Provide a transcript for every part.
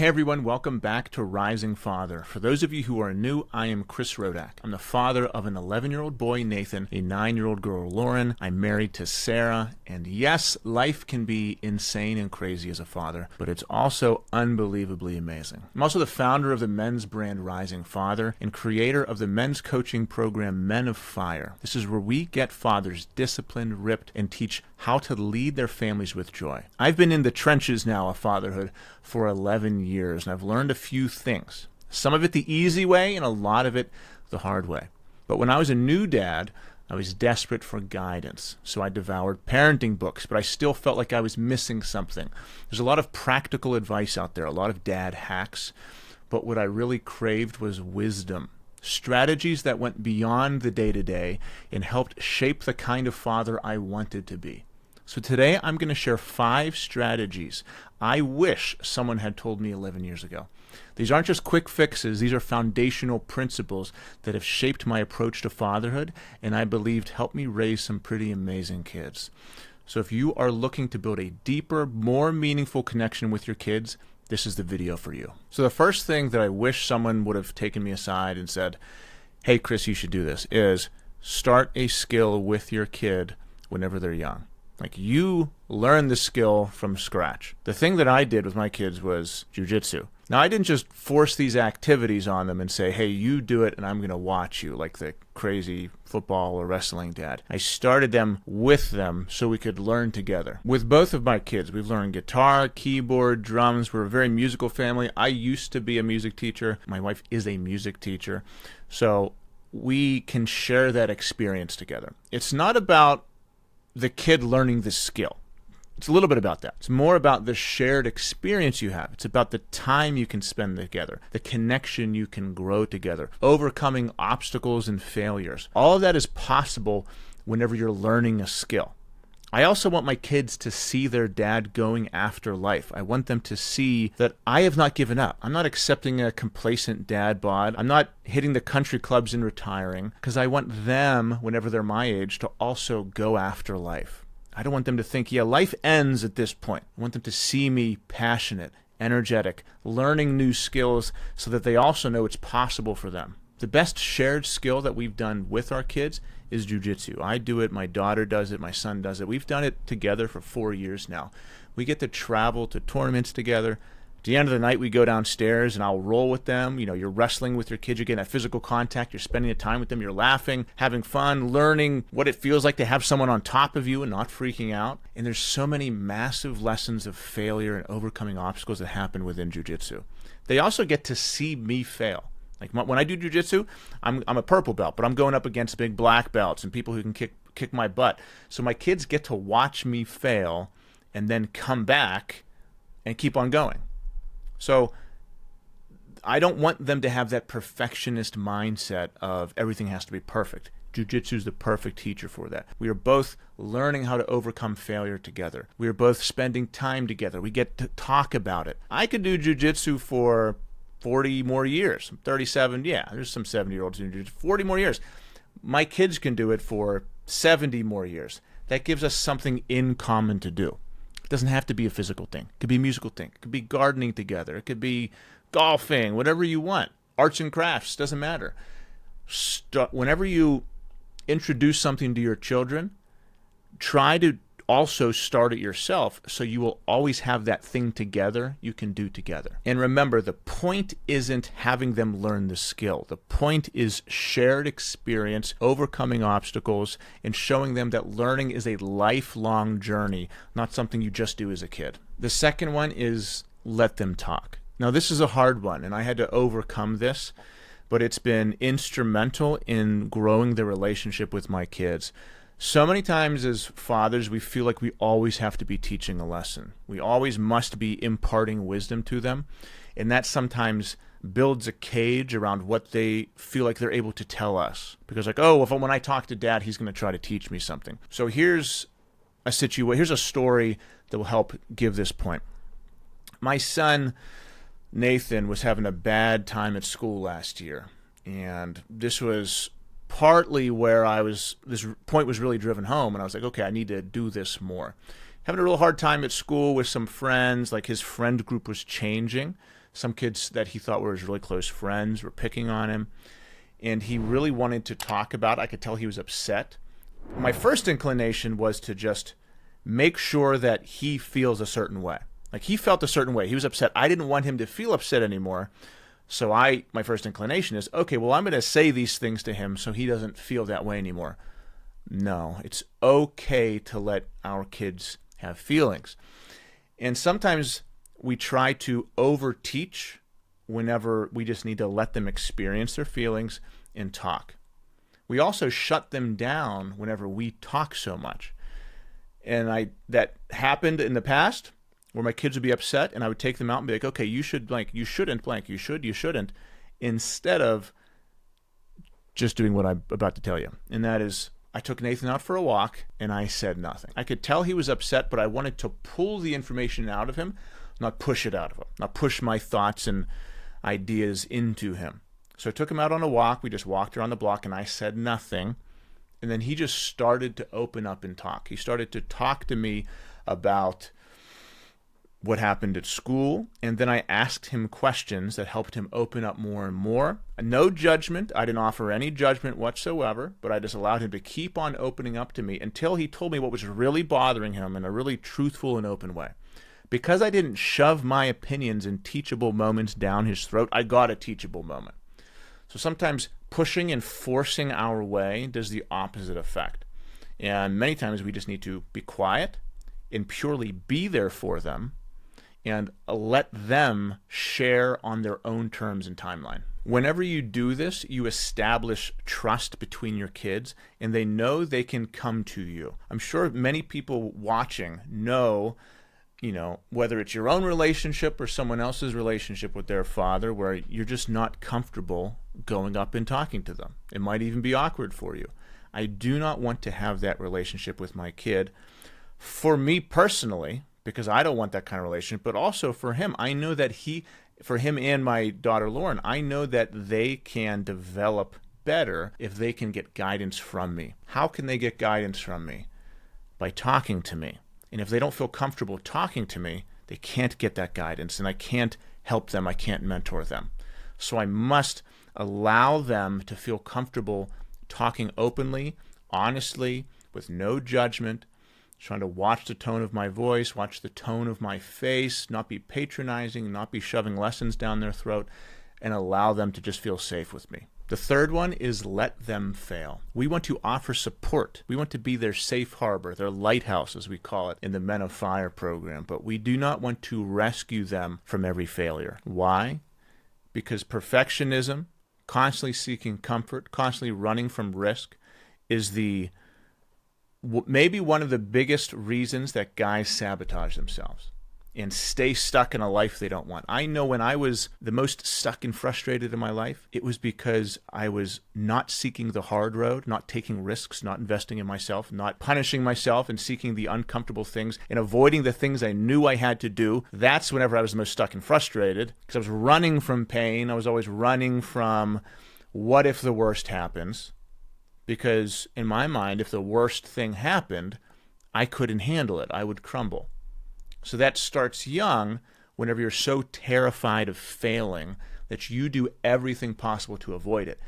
Hey everyone, welcome back to Rising Father. For those of you who are new, I am Chris Rodack. I'm the father of an 11-year-old boy, Nathan, a 9-year-old girl, Lauren. I'm married to Sarah, and yes, life can be insane and crazy as a father, but it's also unbelievably amazing. I'm also the founder of the men's brand Rising Father and creator of the men's coaching program Men of Fire. This is where we get fathers disciplined, ripped, and teach how to lead their families with joy. I've been in the trenches now of fatherhood for 11 years, and I've learned a few things. Some of it the easy way, and a lot of it the hard way. But when I was a new dad, I was desperate for guidance, so I devoured parenting books, but I still felt like I was missing something. There's a lot of practical advice out there, a lot of dad hacks, but what I really craved was wisdom. Strategies that went beyond the day-to-day and helped shape the kind of father I wanted to be. So today I'm going to share 5 strategies I wish someone had told me 11 years ago. These aren't just quick fixes, these are foundational principles that have shaped my approach to fatherhood and I believed helped me raise some pretty amazing kids. So if you are looking to build a deeper, more meaningful connection with your kids, this is the video for you. So the first thing that I wish someone would have taken me aside and said, hey Chris, you should do this, is start a skill with your kid whenever they're young. Like, you learn the skill from scratch. The thing that I did with my kids was jujitsu. Now, I didn't just force these activities on them and say, hey, you do it and I'm going to watch you, like the crazy football or wrestling dad. I started them with them so we could learn together. With both of my kids, we've learned guitar, keyboard, drums. We're a very musical family. I used to be a music teacher. My wife is a music teacher. So we can share that experience together. It's not about the kid learning the skill. It's a little bit about that. It's more about the shared experience you have. It's about the time you can spend together, the connection you can grow together, overcoming obstacles and failures. All of that is possible whenever you're learning a skill. I also want my kids to see their dad going after life. I want them to see that I have not given up. I'm not accepting a complacent dad bod. I'm not hitting the country clubs and retiring, because I want them, whenever they're my age, to also go after life. I don't want them to think, yeah, life ends at this point. I want them to see me passionate, energetic, learning new skills so that they also know it's possible for them. The best shared skill that we've done with our kids is jujitsu. I do it, my daughter does it, my son does it. We've done it together for 4 years now. We get to travel to tournaments together. At the end of the night, we go downstairs and I'll roll with them. You know, you're wrestling with your kids, you're getting that physical contact, you're spending the time with them, you're laughing, having fun, learning what it feels like to have someone on top of you and not freaking out. And there's so many massive lessons of failure and overcoming obstacles that happen within jujitsu. They also get to see me fail. Like when I do jujitsu, I'm a purple belt, but I'm going up against big black belts and people who can kick my butt. So my kids get to watch me fail and then come back and keep on going. So I don't want them to have that perfectionist mindset of everything has to be perfect. Jiu-Jitsu is the perfect teacher for that. We are both learning how to overcome failure together. We are both spending time together. We get to talk about it. I could do Jiu-Jitsu for 40 more years. I'm 37. Yeah, there's some 70-year-olds who do 40 more years. My kids can do it for 70 more years. That gives us something in common to do. It doesn't have to be a physical thing. It could be a musical thing. It could be gardening together. It could be golfing, whatever you want. Arts and crafts, doesn't matter. Whenever you introduce something to your children, try to also start it yourself so you will always have that thing together you can do together. And remember, the point isn't having them learn the skill. The point is shared experience, overcoming obstacles, and showing them that learning is a lifelong journey, not something you just do as a kid. The second one is let them talk. Now, this is a hard one, and I had to overcome this, but it's been instrumental in growing the relationship with my kids. So many times as fathers, we feel like we always have to be teaching a lesson. We always must be imparting wisdom to them. And that sometimes builds a cage around what they feel like they're able to tell us. Because like, oh, when I talk to dad, he's going to try to teach me something. So here's a story that will help give this point. My son, Nathan, was having a bad time at school last year. And this was partly where this point was really driven home, and I was like, okay, I need to do this more. Having a real hard time at school with some friends, like his friend group was changing, Some kids that he thought were his really close friends were picking on him. And he really wanted to talk about it. I could tell he was upset. My first inclination was to just make sure that he feels a certain way. Like, he felt a certain way. He was upset. I didn't want him to feel upset anymore. So my first inclination is, okay, well, I'm going to say these things to him so he doesn't feel that way anymore. No, it's okay to let our kids have feelings. And sometimes we try to over-teach whenever we just need to let them experience their feelings and talk. We also shut them down whenever we talk so much. And that happened in the past where my kids would be upset and I would take them out and be like, okay, you should blank, you shouldn't blank, you should, you shouldn't, instead of just doing what I'm about to tell you. And that is, I took Nathan out for a walk and I said nothing. I could tell he was upset, but I wanted to pull the information out of him, not push it out of him, not push my thoughts and ideas into him. So I took him out on a walk. We just walked around the block and I said nothing. And then he just started to open up and talk. He started to talk to me about what happened at school, and then I asked him questions that helped him open up more and more. No judgment. I didn't offer any judgment whatsoever, but I just allowed him to keep on opening up to me until he told me what was really bothering him in a really truthful and open way. Because I didn't shove my opinions and teachable moments down his throat, I got a teachable moment. So sometimes pushing and forcing our way does the opposite effect. And many times we just need to be quiet and purely be there for them and let them share on their own terms and timeline. Whenever you do this, you establish trust between your kids, and they know they can come to you. I'm sure many people watching know, whether it's your own relationship or someone else's relationship with their father, where you're just not comfortable going up and talking to them. It might even be awkward for you. I do not want to have that relationship with my kid. For me personally, because I don't want that kind of relationship, but also for him, I know that for him and my daughter Lauren, I know that they can develop better if they can get guidance from me. How can they get guidance from me? By talking to me. And if they don't feel comfortable talking to me, they can't get that guidance, and I can't help them, I can't mentor them. So I must allow them to feel comfortable talking openly, honestly, with no judgment, trying to watch the tone of my voice, watch the tone of my face, not be patronizing, not be shoving lessons down their throat, and allow them to just feel safe with me. The third one is let them fail. We want to offer support. We want to be their safe harbor, their lighthouse, as we call it in the Men of Fire program, but we do not want to rescue them from every failure. Why? Because perfectionism, constantly seeking comfort, constantly running from risk, is maybe one of the biggest reasons that guys sabotage themselves and stay stuck in a life they don't want. I know when I was the most stuck and frustrated in my life, it was because I was not seeking the hard road, not taking risks, not investing in myself, not punishing myself and seeking the uncomfortable things and avoiding the things I knew I had to do. That's whenever I was the most stuck and frustrated, because I was running from pain. I was always running from what if the worst happens? Because in my mind, if the worst thing happened, I couldn't handle it. I would crumble. So that starts young whenever you're so terrified of failing that you do everything possible to avoid it.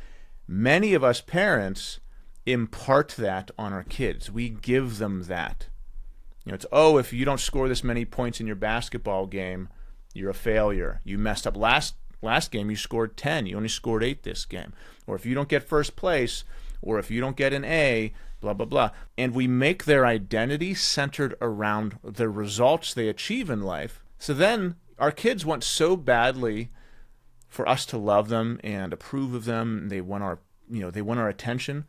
Many of us parents impart that on our kids. We give them that. It's, if you don't score this many points in your basketball game, you're a failure. You messed up last game, you scored 10. You only scored 8 this game. Or if you don't get first place, or if you don't get an A, blah, blah, blah. And we make their identity centered around the results they achieve in life. So then our kids want so badly for us to love them and approve of them. They want our attention.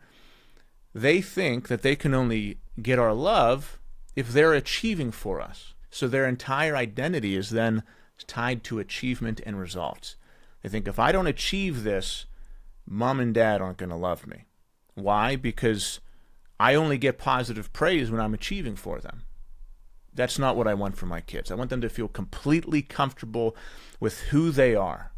They think that they can only get our love if they're achieving for us. So their entire identity is then tied to achievement and results. They think if I don't achieve this, mom and dad aren't going to love me. Why? Because I only get positive praise when I'm achieving for them. That's not what I want for my kids. I want them to feel completely comfortable with who they are.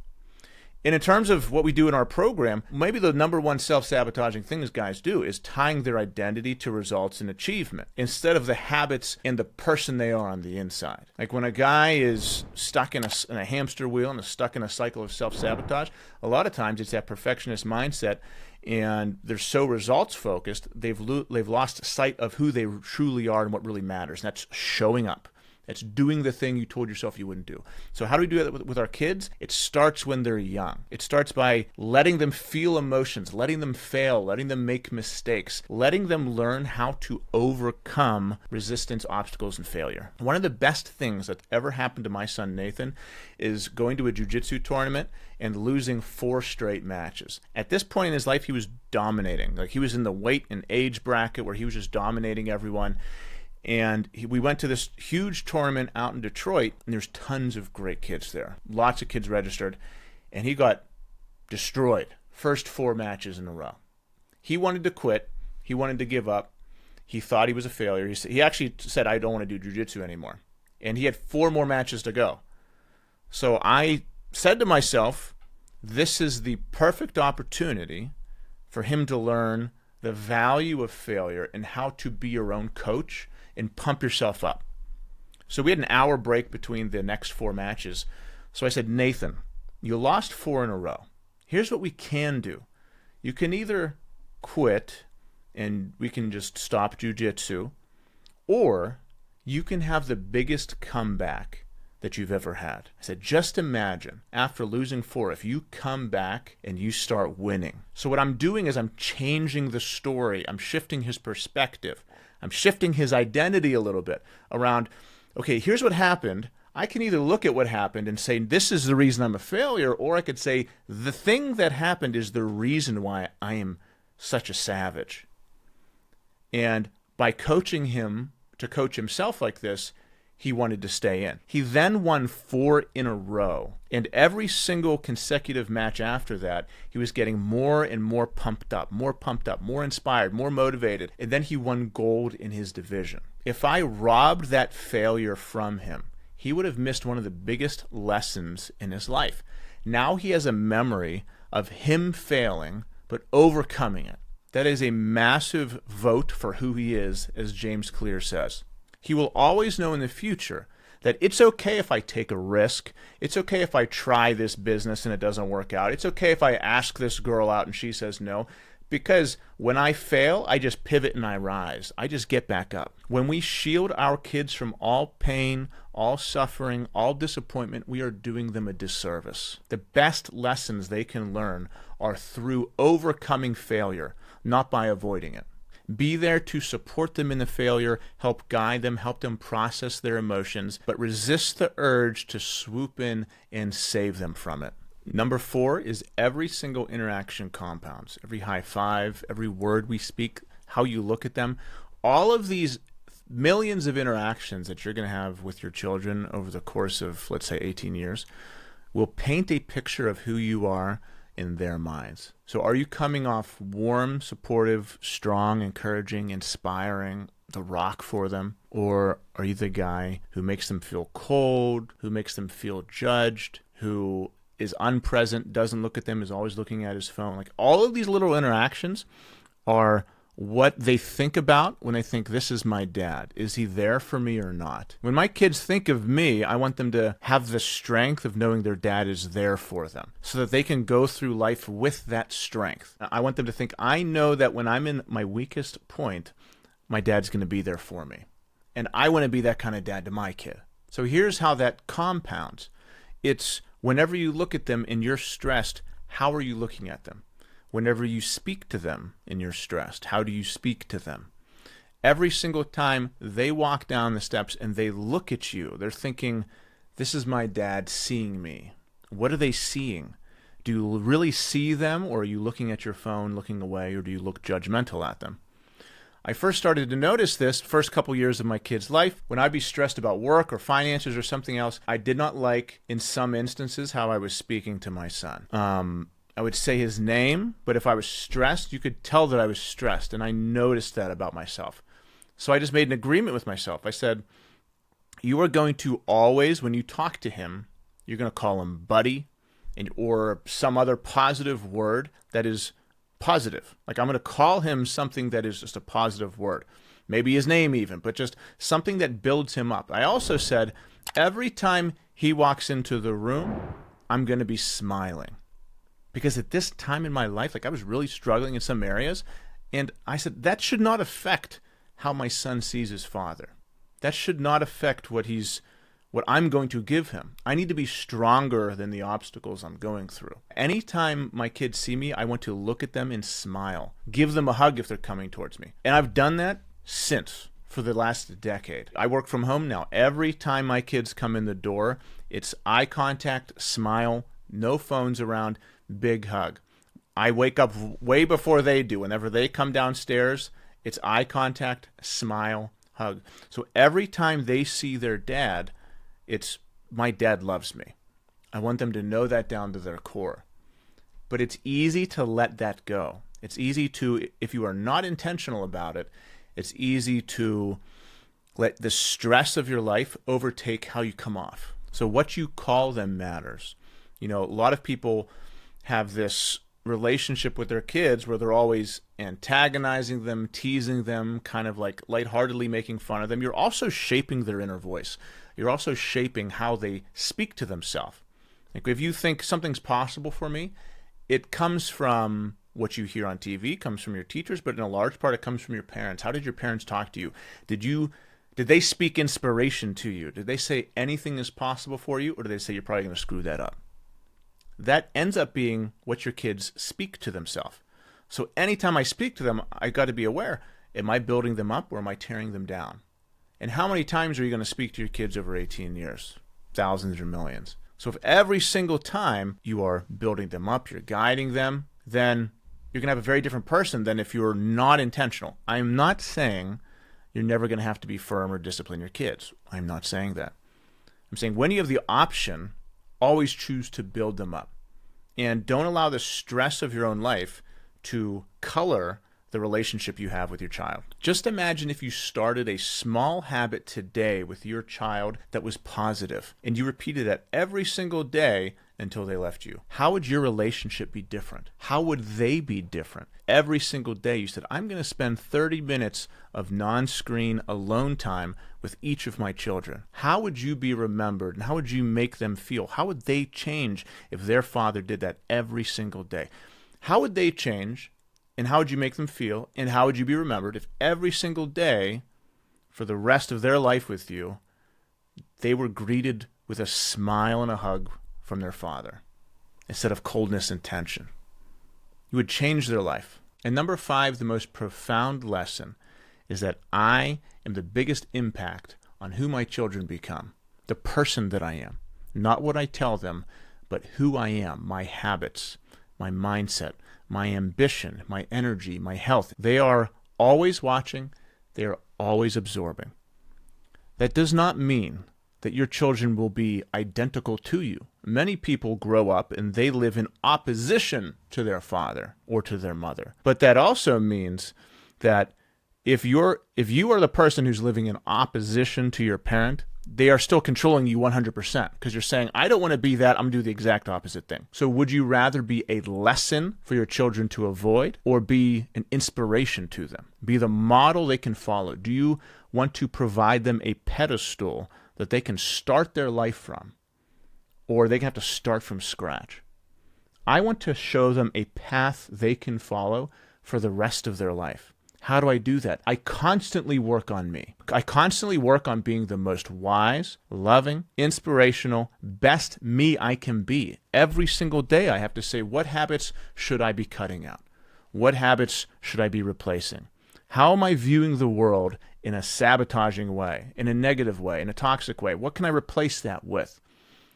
And in terms of what we do in our program, maybe the number one self-sabotaging thing these guys do is tying their identity to results and achievement instead of the habits and the person they are on the inside. Like when a guy is stuck in a hamster wheel and is stuck in a cycle of self-sabotage, a lot of times it's that perfectionist mindset, and they're so results focused, they've lost sight of who they truly are and what really matters. And that's showing up. It's doing the thing you told yourself you wouldn't do. So how do we do that with our kids? It starts when they're young. It starts by letting them feel emotions, letting them fail, letting them make mistakes, letting them learn how to overcome resistance, obstacles, and failure. One of the best things that ever happened to my son Nathan is going to a jiu-jitsu tournament and losing 4 straight matches. At this point in his life, he was dominating. Like he was in the weight and age bracket where he was just dominating everyone. And we went to this huge tournament out in Detroit, and there's tons of great kids there. Lots of kids registered, and he got destroyed. First 4 matches in a row. He wanted to quit. He wanted to give up. He thought he was a failure. He actually said, I don't want to do jiu-jitsu anymore. And he had 4 more matches to go. So I said to myself, this is the perfect opportunity for him to learn the value of failure and how to be your own coach and pump yourself up. So we had an hour break between the next 4 matches. So I said, Nathan, you lost 4 in a row. Here's what we can do. You can either quit and we can just stop jiu-jitsu, or you can have the biggest comeback that you've ever had. I said, just imagine after losing 4, if you come back and you start winning. So what I'm doing is I'm changing the story. I'm shifting his perspective. I'm shifting his identity a little bit around, okay, here's what happened. I can either look at what happened and say, this is the reason I'm a failure, or I could say, the thing that happened is the reason why I am such a savage. And by coaching him to coach himself like this, he wanted to stay in. He then won 4 in a row. And every single consecutive match after that, he was getting more and more pumped up, more inspired, more motivated. And then he won gold in his division. If I robbed that failure from him, he would have missed one of the biggest lessons in his life. Now he has a memory of him failing, but overcoming it. That is a massive vote for who he is, as James Clear says. He will always know in the future that it's okay if I take a risk. It's okay if I try this business and it doesn't work out. It's okay if I ask this girl out and she says no. Because when I fail, I just pivot and I rise. I just get back up. When we shield our kids from all pain, all suffering, all disappointment, we are doing them a disservice. The best lessons they can learn are through overcoming failure, not by avoiding it. Be there to support them in the failure, help guide them, help them process their emotions, but resist the urge to swoop in and save them from it. Number 4 is every single interaction compounds. Every high five, every word we speak, how you look at them. All of these millions of interactions that you're going to have with your children over the course of, let's say, 18 years, will paint a picture of who you are in their minds. So are you coming off warm, supportive, strong, encouraging, inspiring, the rock for them? Or are you the guy who makes them feel cold, who makes them feel judged, who is unpresent, doesn't look at them, is always looking at his phone? Like all of these little interactions are what they think about when they think, this is my dad. Is he there for me or not? When my kids think of me, I want them to have the strength of knowing their dad is there for them so that they can go through life with that strength. I want them to think, I know that when I'm in my weakest point, my dad's going to be there for me. And I want to be that kind of dad to my kid. So here's how that compounds. It's whenever you look at them and you're stressed, how are you looking at them? Whenever you speak to them and you're stressed, how do you speak to them? Every single time they walk down the steps and they look at you, they're thinking, this is my dad seeing me. What are they seeing? Do you really see them, or are you looking at your phone, looking away, or do you look judgmental at them? I first started to notice this first couple years of my kid's life. When I'd be stressed about work or finances or something else, I did not like, in some instances, how I was speaking to my son. I would say his name, but if I was stressed, you could tell that I was stressed, and I noticed that about myself. So I just made an agreement with myself. I said, you are going to always, when you talk to him, you're going to call him buddy, or some other positive word that is positive. Like, I'm going to call him something that is just a positive word. Maybe his name even, but just something that builds him up. I also said, every time he walks into the room, I'm going to be smiling. Because at this time in my life, like, I was really struggling in some areas, and I said, that should not affect how my son sees his father. That should not affect what I'm going to give him. I need to be stronger than the obstacles I'm going through. Anytime my kids see me, I want to look at them and smile. Give them a hug if they're coming towards me. And I've done that for the last decade. I work from home now. Every time my kids come in the door, it's eye contact, smile, no phones around, big hug. I wake up way before they do. Whenever they come downstairs, it's eye contact, smile, hug. So every time they see their dad, it's, my dad loves me. I want them to know that down to their core. But it's easy to let that go. It's easy to, if you are not intentional about it, it's easy to let the stress of your life overtake how you come off. So what you call them matters. A lot of people have this relationship with their kids where they're always antagonizing them, teasing them, kind of like lightheartedly making fun of them. You're also shaping their inner voice. You're also shaping how they speak to themselves. Like, if you think something's possible for me, it comes from what you hear on TV, comes from your teachers, but in a large part it comes from your parents. How did your parents talk to you? Did they speak inspiration to you? Did they say anything is possible for you, or did they say you're probably going to screw that up? That ends up being what your kids speak to themselves. So anytime I speak to them, I got to be aware, am I building them up or am I tearing them down? And how many times are you going to speak to your kids over 18 years? Thousands or millions. So if every single time you are building them up, you're guiding them, then you're going to have a very different person than if you're not intentional. I'm not saying you're never going to have to be firm or discipline your kids. I'm not saying that. I'm saying when you have the option, always choose to build them up. And don't allow the stress of your own life to color the relationship you have with your child. Just imagine if you started a small habit today with your child that was positive, and you repeated that every single day until they left you. How would your relationship be different? How would they be different? Every single day you said, I'm going to spend 30 minutes of non-screen alone time with each of my children. How would you be remembered, and how would you make them feel? How would they change if their father did that every single day? How would they change, and how would you make them feel, and how would you be remembered if every single day for the rest of their life with you, they were greeted with a smile and a hug from their father instead of coldness and tension? You would change their life. And number 5, the most profound lesson is that I am the biggest impact on who my children become, the person that I am, not what I tell them, but who I am, my habits, my mindset, my ambition, my energy, my health. They are always watching. They are always absorbing. That does not mean that your children will be identical to you. Many people grow up and they live in opposition to their father or to their mother. But that also means that if you are the person who's living in opposition to your parent, they are still controlling you 100% because you're saying, I don't want to be that, I'm going to do the exact opposite thing. So would you rather be a lesson for your children to avoid or be an inspiration to them? Be the model they can follow? Do you want to provide them a pedestal that they can start their life from, or they have to start from scratch? I want to show them a path they can follow for the rest of their life. How do I do that? I constantly work on me. I constantly work on being the most wise, loving, inspirational, best me I can be. Every single day I have to say, what habits should I be cutting out? What habits should I be replacing? How am I viewing the world in a sabotaging way, in a negative way, in a toxic way? What can I replace that with?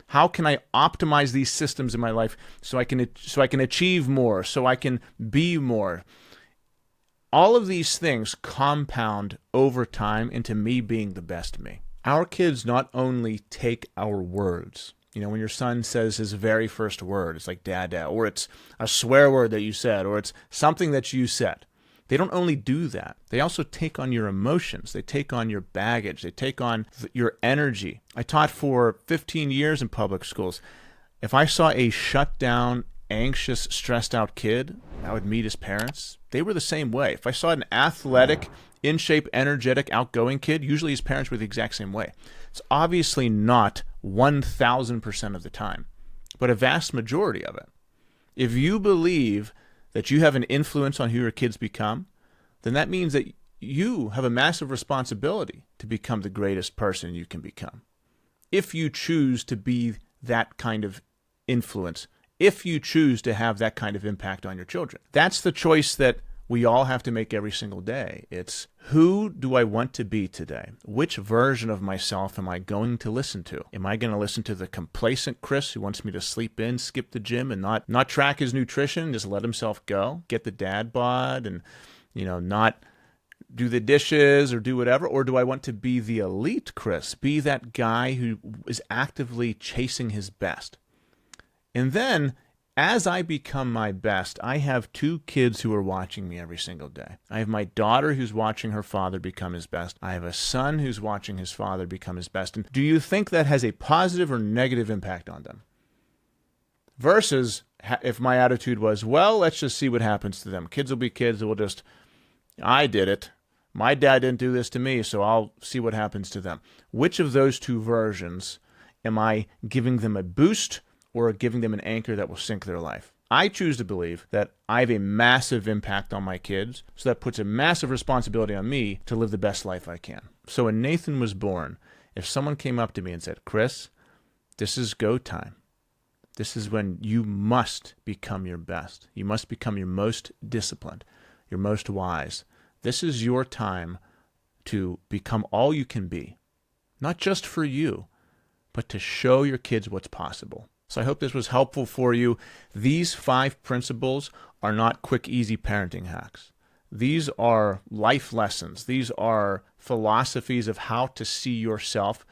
How can I optimize these systems in my life so I can achieve more, so I can be more? All of these things compound over time into me being the best me. Our kids not only take our words. When your son says his very first word, it's like dada, or it's a swear word that you said, or it's something that you said. They don't only do that. They also take on your emotions. They take on your baggage. They take on your energy. I taught for 15 years in public schools. If I saw a shut down, anxious, stressed out kid, I would meet his parents. They were the same way. If I saw an athletic, in shape, energetic, outgoing kid, usually his parents were the exact same way. It's obviously not 1,000% of the time, but a vast majority of it. If you believe that you have an influence on who your kids become, then that means that you have a massive responsibility to become the greatest person you can become. If you choose to be that kind of influence, if you choose to have that kind of impact on your children. That's the choice that we all have to make every single day. It's, who do I want to be today? Which version of myself am I going to listen to? Am I going to listen to the complacent Chris who wants me to sleep in, skip the gym, and not track his nutrition, just let himself go, get the dad bod, and not do the dishes or do whatever? Or do I want to be the elite Chris, be that guy who is actively chasing his best? And then, as I become my best, I have two kids who are watching me every single day. I have my daughter who's watching her father become his best. I have a son who's watching his father become his best. And do you think that has a positive or negative impact on them? Versus if my attitude was, well, let's just see what happens to them. Kids will be kids. I did it. My dad didn't do this to me, so I'll see what happens to them. Which of those two versions am I giving them a boost or giving them an anchor that will sink their life? I choose to believe that I have a massive impact on my kids, so that puts a massive responsibility on me to live the best life I can. So when Nathan was born, if someone came up to me and said, Chris, this is go time. This is when you must become your best. You must become your most disciplined, your most wise. This is your time to become all you can be, not just for you, but to show your kids what's possible. So I hope this was helpful for you. These 5 principles are not quick, easy parenting hacks. These are life lessons. These are philosophies of how to see yourself.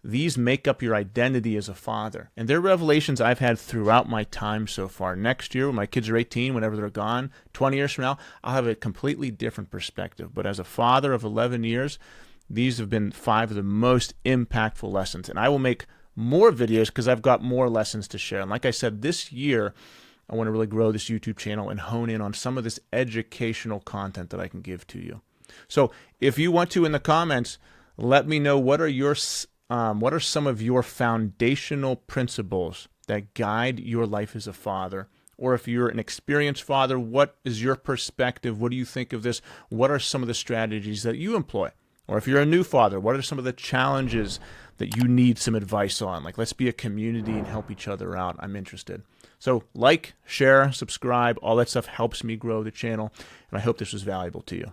These make up your identity as a father. And they're revelations I've had throughout my time so far. Next year, when my kids are 18, whenever they're gone, 20 years from now, I'll have a completely different perspective. But as a father of 11 years, these have been 5 of the most impactful lessons. And I will make more videos because I've got more lessons to share. And like I said, this year, I want to really grow this YouTube channel and hone in on some of this educational content that I can give to you. So if you want to, in the comments, let me know what are some of your foundational principles that guide your life as a father? Or if you're an experienced father, what is your perspective? What do you think of this? What are some of the strategies that you employ? Or if you're a new father, what are some of the challenges that you need some advice on? Like, let's be a community and help each other out. I'm interested. So like, share, subscribe, all that stuff helps me grow the channel. And I hope this was valuable to you.